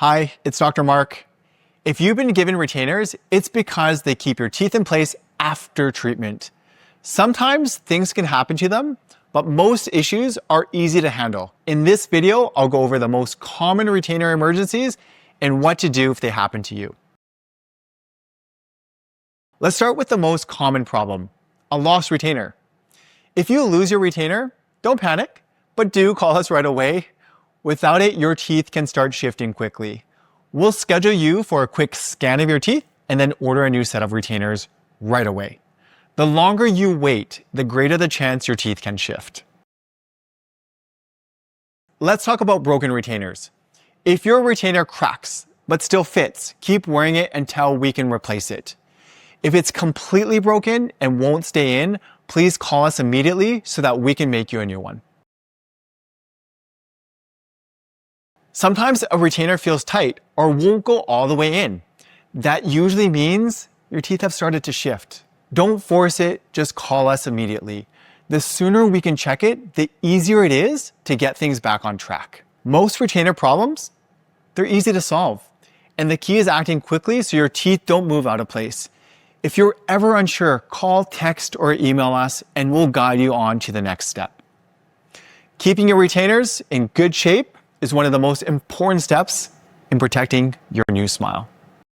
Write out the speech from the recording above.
Hi, it's Dr. Mark. If you've been given retainers, it's because they keep your teeth in place after treatment. Sometimes things can happen to them, but most issues are easy to handle. In this video, I'll go over the most common retainer emergencies and what to do if they happen to you. Let's start with the most common problem, a lost retainer. If you lose your retainer, don't panic, but do call us right away. Without it, your teeth can start shifting quickly. We'll schedule you for a quick scan of your teeth and then order a new set of retainers right away. The longer you wait, the greater the chance your teeth can shift. Let's talk about broken retainers. If your retainer cracks but still fits, keep wearing it until we can replace it. If it's completely broken and won't stay in, please call us immediately so that we can make you a new one. Sometimes a retainer feels tight or won't go all the way in. That usually means your teeth have started to shift. Don't force it, just call us immediately. The sooner we can check it, the easier it is to get things back on track. Most retainer problems, they're easy to solve. And the key is acting quickly so your teeth don't move out of place. If you're ever unsure, call, text, or email us and we'll guide you on to the next step. Keeping your retainers in good shape is one of the most important steps in protecting your new smile.